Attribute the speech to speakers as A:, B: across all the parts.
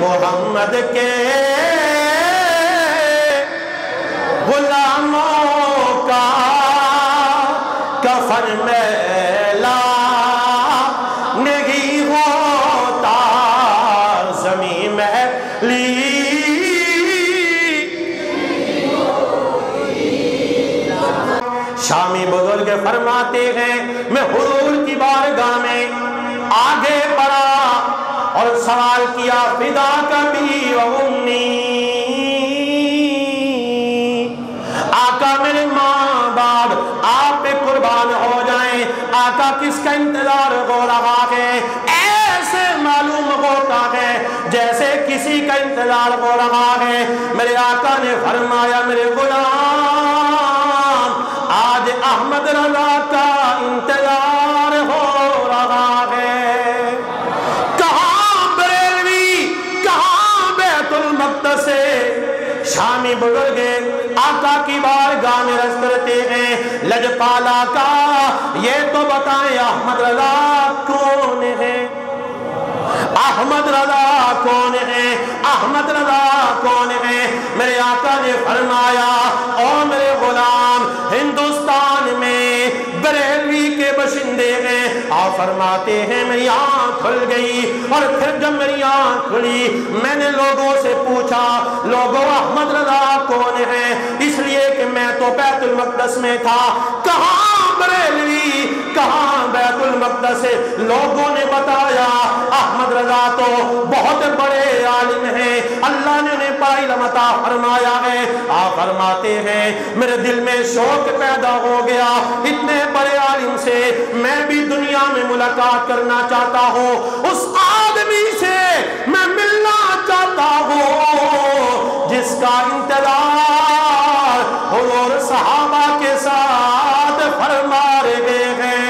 A: محمد کے غلاموں کا کفن میلا نہیں ہوتا زمین میلی۔ شامی بزرگ فرماتے ہیں میں حضور کی بارگاہ میں آگے بڑھا اور سوال کیا فدا کبھی و امی، آقا میرے ماں باپ آپ پہ قربان ہو جائیں، آقا کس کا انتظار ہو رہا ہے؟ ایسے معلوم ہوتا ہے جیسے کسی کا انتظار ہو رہا ہے۔ میرے آقا نے فرمایا میرے غلام آج احمد رضا کا انتظار ہو رہا ہے۔ کہاں بریلوی، کہاں بیت المقدس سے شامی بزرگ آقا کی بارگاہ میں رس کرتے ہیں، لجپالا کا یہ تو بتائیں احمد رضا کون ہے؟ احمد رضا کون ہے؟ احمد رضا کون ہے؟ میرے آقا نے فرمایا او میرے غلام ہندوستان میں بریلوی کے باشندے ہیں۔ آپ فرماتے ہیں میری آنکھ کھل گئی، اور پھر جب میری آنکھ کھلی میں نے لوگوں سے پوچھا لوگوں احمد رضا کون ہے؟ اس لیے کہ میں تو بیت المقدس میں تھا۔ کہاں بریلوی، کہاں بیت المقدس؟ لوگوں نے بتایا احمد رضا تو بہت بڑے عالم ہیں، اللہ نے انہیں بڑا علم عطا فرمایا ہے۔ آپ فرماتے ہیں میرے دل میں شوق پیدا ہو گیا، اتنے بڑے عالم سے میں بھی دنیا میں ملاقات کرنا چاہتا ہوں، اس آدمی سے میں ملنا چاہتا ہوں جس کا انتظار حضور صحابہ کے ساتھ فرما رہے ہیں۔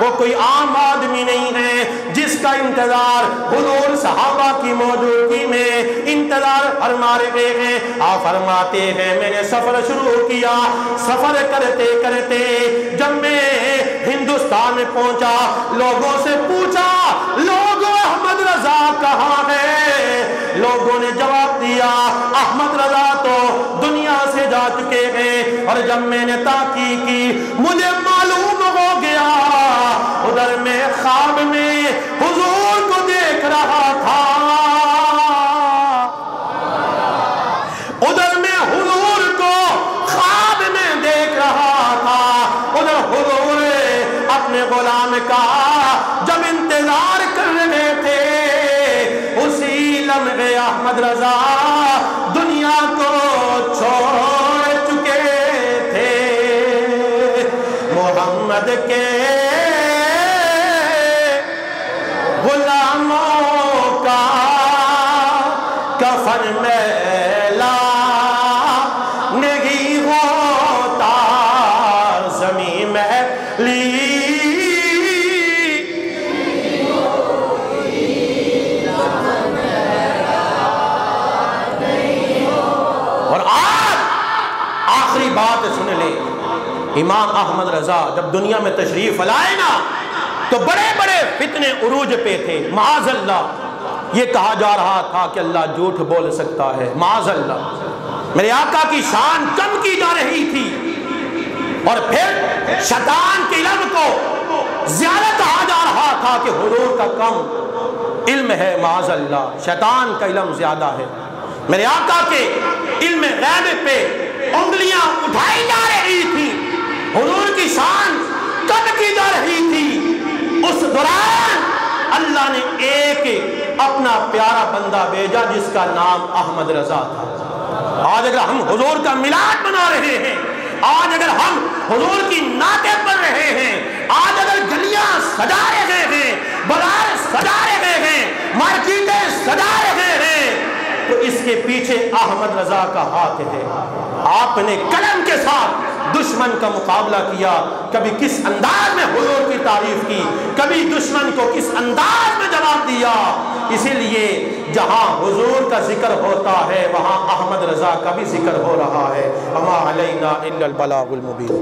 A: وہ کوئی عام آدمی نہیں ہے جس کا انتظار حضور صحابہ کی موجودگی میں انتظار فرما رہے ہیں۔ آپ فرماتے ہیں میں نے سفر شروع کیا، سفر کرتے کرتے جب میں ہندوستان میں پہنچا لوگوں سے پوچھا لوگوں احمد رضا کہاں ہے؟ لوگوں نے جواب دیا احمد رضا تو دنیا سے جا چکے ہیں۔ اور جب میں نے تحقیق کی مجھے معلوم ہو گیا ادھر میں خواب میں حضور کو دیکھ رہا تھا، ادھر میں حضور کو خواب میں دیکھ رہا تھا، ادھر حضور اپنے غلام کا جب انتظار کر رہے تھے اسی لمحے احمد رضا دنیا کو چھوڑ چکے تھے۔ محمد کے غلاموں کا کفن میلا نہیں ہوتا زمین میلی۔ اور آخری بات سن لیں، امام احمد رضا جب دنیا میں تشریف لائے نا تو بڑے بڑے فتنے عروج پہ تھے، معاذ اللہ یہ کہا جا رہا تھا کہ اللہ جھوٹ بول سکتا ہے، معاذ اللہ میرے آقا کی شان کم کی جا رہی تھی، اور پھر شیطان کے علم کو زیادہ کہا جا رہا تھا کہ حضور کا کم علم ہے، معاذ اللہ شیطان کا علم زیادہ ہے۔ میرے آقا کے علم غیب پہ انگلیاں اٹھائی جا رہی تھی، حضور کی شان کم کی جا رہی تھی۔ اس دوران اللہ نے ایک اپنا پیارا بندہ بھیجا جس کا نام احمد رضا تھا۔ آج اگر ہم حضور کا میلاد منا رہے ہیں، آج اگر ہم حضور کی نعتیں پڑھ رہے ہیں، آج اگر گلیاں سجا رہے ہیں، بازار سجا رہے ہیں، مارکیٹیں سجا رہے ہیں، تو اس کے پیچھے احمد رضا کا ہاتھ ہے۔ آپ نے قلم کے ساتھ دشمن کا مقابلہ کیا، کبھی کس انداز میں حضور کی تعریف کی، کبھی دشمن کو کس انداز میں جواب دیا۔ اسی لیے جہاں حضور کا ذکر ہوتا ہے وہاں احمد رضا کا بھی ذکر ہو رہا ہے۔ وما علینا الا البلاغ المبین۔